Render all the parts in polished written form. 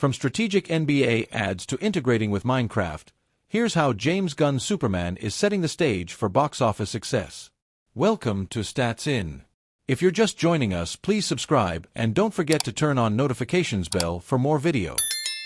From strategic NBA ads to integrating with Minecraft, here's how James Gunn's Superman is setting the stage for box office success. Welcome to Stats In. If you're just joining us, please subscribe and don't forget to turn on notifications bell for more video.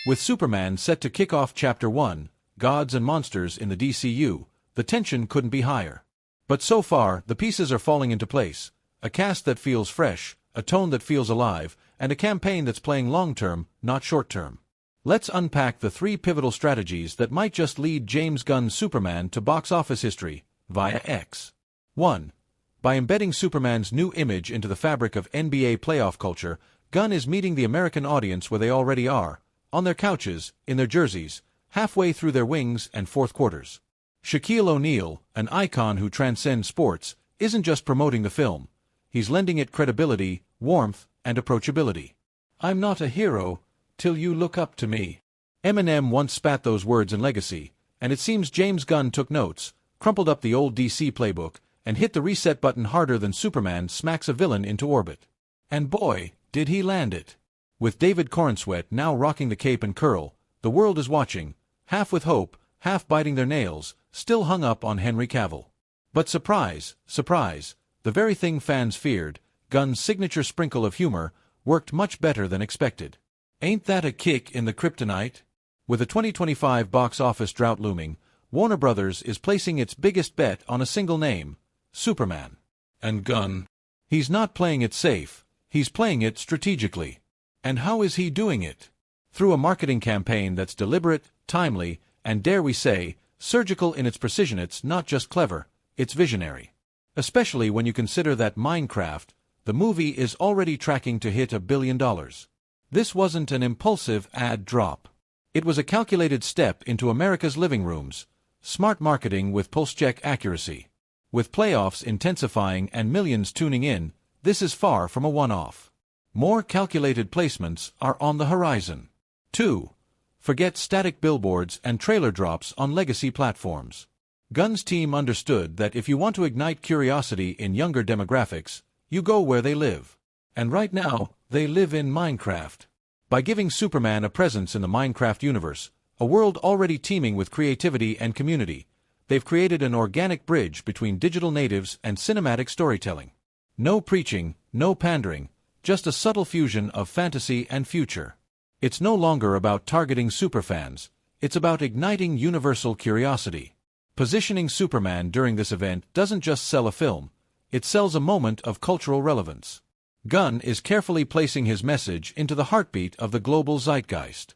With Superman set to kick off Chapter 1, Gods and Monsters in the DCU, the tension couldn't be higher. But so far, the pieces are falling into place. A cast that feels fresh, a tone that feels alive, and a campaign that's playing long-term, not short-term. Let's unpack the three pivotal strategies that might just lead James Gunn's Superman to box office history, via X. 1. By embedding Superman's new image into the fabric of NBA playoff culture, Gunn is meeting the American audience where they already are, on their couches, in their jerseys, halfway through their wings and fourth quarters. Shaquille O'Neal, an icon who transcends sports, isn't just promoting the film. He's lending it credibility, warmth, and approachability. "I'm not a hero till you look up to me." Eminem once spat those words in Legacy, and it seems James Gunn took notes, crumpled up the old DC playbook, and hit the reset button harder than Superman smacks a villain into orbit. And boy, did he land it. With David Corenswet now rocking the cape and curl, the world is watching, half with hope, half biting their nails, still hung up on Henry Cavill. But surprise, surprise, the very thing fans feared, Gunn's signature sprinkle of humor, worked much better than expected. Ain't that a kick in the kryptonite? With a 2025 box office drought looming, Warner Brothers is placing its biggest bet on a single name, Superman. And Gunn, he's not playing it safe, he's playing it strategically. And how is he doing it? Through a marketing campaign that's deliberate, timely, and dare we say, surgical in its precision. It's not just clever, it's visionary. Especially when you consider that Minecraft, the movie, is already tracking to hit $1 billion. This wasn't an impulsive ad drop. It was a calculated step into America's living rooms, smart marketing with pulse-check accuracy. With playoffs intensifying and millions tuning in, this is far from a one-off. More calculated placements are on the horizon. 2. Forget static billboards and trailer drops on legacy platforms. Gunn's team understood that if you want to ignite curiosity in younger demographics, you go where they live. And right now, they live in Minecraft. By giving Superman a presence in the Minecraft universe, a world already teeming with creativity and community, they've created an organic bridge between digital natives and cinematic storytelling. No preaching, no pandering, just a subtle fusion of fantasy and future. It's no longer about targeting superfans, it's about igniting universal curiosity. Positioning Superman during this event doesn't just sell a film, it sells a moment of cultural relevance. Gunn is carefully placing his message into the heartbeat of the global zeitgeist.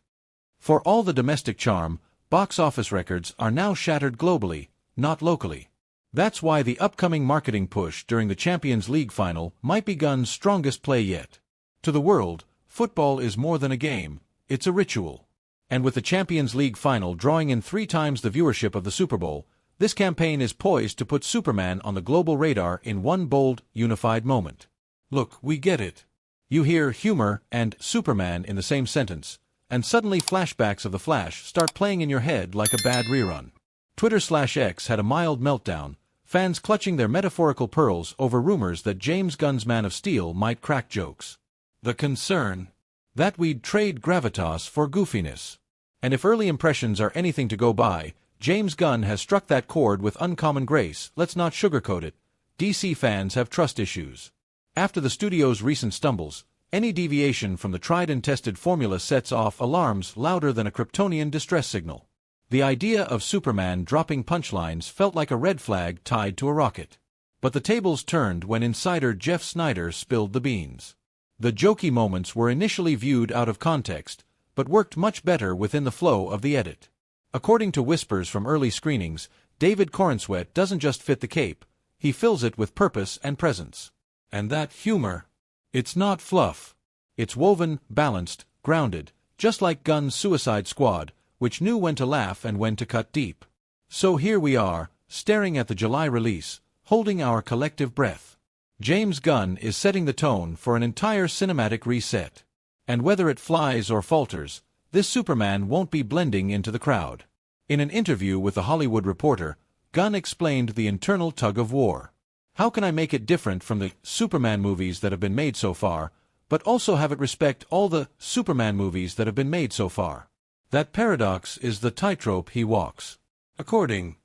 For all the domestic charm, box office records are now shattered globally, not locally. That's why the upcoming marketing push during the Champions League final might be Gunn's strongest play yet. To the world, football is more than a game, it's a ritual. And with the Champions League final drawing in 3 times the viewership of the Super Bowl, this campaign is poised to put Superman on the global radar in one bold, unified moment. Look, we get it. You hear humor and Superman in the same sentence, and suddenly flashbacks of The Flash start playing in your head like a bad rerun. Twitter/X had a mild meltdown, fans clutching their metaphorical pearls over rumors that James Gunn's Man of Steel might crack jokes. The concern? That we'd trade gravitas for goofiness. And if early impressions are anything to go by, James Gunn has struck that chord with uncommon grace. Let's not sugarcoat it. DC fans have trust issues. After the studio's recent stumbles, any deviation from the tried-and-tested formula sets off alarms louder than a Kryptonian distress signal. The idea of Superman dropping punchlines felt like a red flag tied to a rocket. But the tables turned when insider Jeff Snyder spilled the beans. The jokey moments were initially viewed out of context, but worked much better within the flow of the edit. According to whispers from early screenings, David Corenswet doesn't just fit the cape, he fills it with purpose and presence. And that humor, it's not fluff. It's woven, balanced, grounded, just like Gunn's Suicide Squad, which knew when to laugh and when to cut deep. So here we are, staring at the July release, holding our collective breath. James Gunn is setting the tone for an entire cinematic reset. And whether it flies or falters, this Superman won't be blending into the crowd. In an interview with The Hollywood Reporter, Gunn explained the internal tug-of-war. How can I make it different from the Superman movies that have been made so far? but also have it respect all the Superman movies that have been made so far. That paradox is the tightrope he walks. According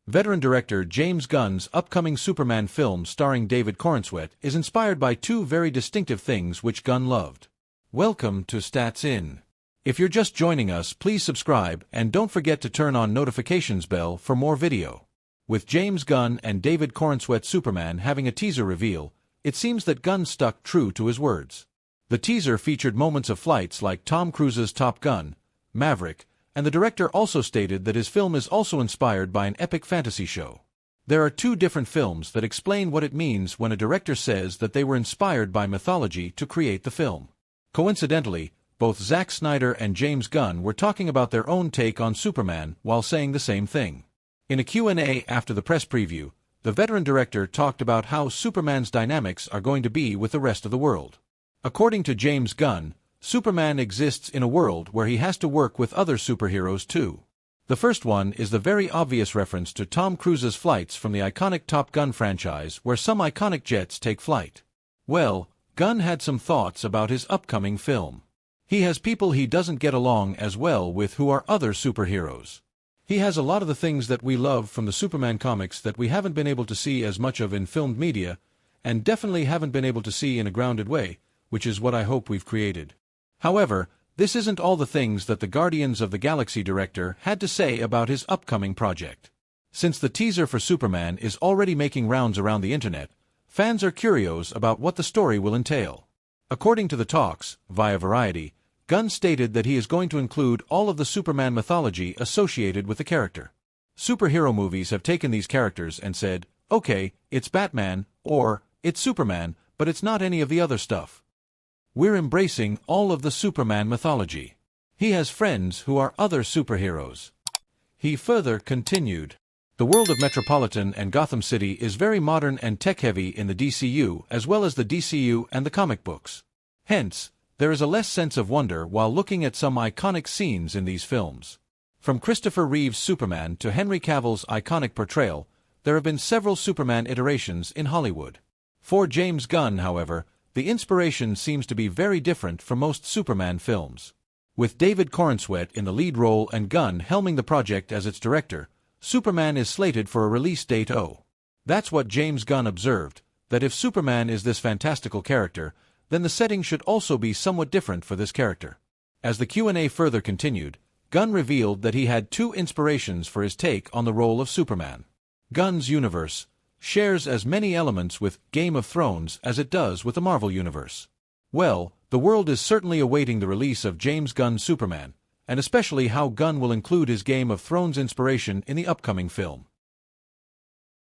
veteran director James Gunn's upcoming Superman film starring David Corenswet is inspired by two very distinctive things which Gunn loved. Welcome to Stats In. If you're just joining us, please subscribe and don't forget to turn on notifications bell for more video. With James Gunn and David Corenswet Superman having a teaser reveal, it seems that Gunn stuck true to his words. The teaser featured moments of flights like Tom Cruise's Top Gun, Maverick, and the director also stated that his film is also inspired by an epic fantasy show. There are two different films that explain what it means when a director says that they were inspired by mythology to create the film. Coincidentally, both Zack Snyder and James Gunn were talking about their own take on Superman while saying the same thing. In a Q&A after the press preview, the veteran director talked about how Superman's dynamics are going to be with the rest of the world. According to James Gunn, Superman exists in a world where he has to work with other superheroes too. The first one is the very obvious reference to Tom Cruise's flights from the iconic Top Gun franchise where some iconic jets take flight. Well, Gunn had some thoughts about his upcoming film. He has people he doesn't get along as well with who are other superheroes. He has a lot of the things that we love from the Superman comics that we haven't been able to see as much of in filmed media, and definitely haven't been able to see in a grounded way, which is what I hope we've created. However, this isn't all the things that the Guardians of the Galaxy director had to say about his upcoming project. Since the teaser for Superman is already making rounds around the internet, fans are curious about what the story will entail. According to the talks, via Variety, Gunn stated that he is going to include all of the Superman mythology associated with the character. Superhero movies have taken these characters and said, okay, it's Batman, or it's Superman, but it's not any of the other stuff. We're embracing all of the Superman mythology. He has friends who are other superheroes. He further continued, the world of Metropolitan and Gotham City is very modern and tech-heavy in the DCU as well as the DCU and the comic books. Hence, there is a less sense of wonder while looking at some iconic scenes in these films. From Christopher Reeve's Superman to Henry Cavill's iconic portrayal, there have been several Superman iterations in Hollywood. For James Gunn, however, the inspiration seems to be very different from most Superman films. With David Corenswet in the lead role and Gunn helming the project as its director, Superman is slated for a release date. That's what James Gunn observed, that if Superman is this fantastical character, then the setting should also be somewhat different for this character. As the Q&A further continued, Gunn revealed that he had two inspirations for his take on the role of Superman. Gunn's universe shares as many elements with Game of Thrones as it does with the Marvel Universe. Well, the world is certainly awaiting the release of James Gunn's Superman, and especially how Gunn will include his Game of Thrones inspiration in the upcoming film.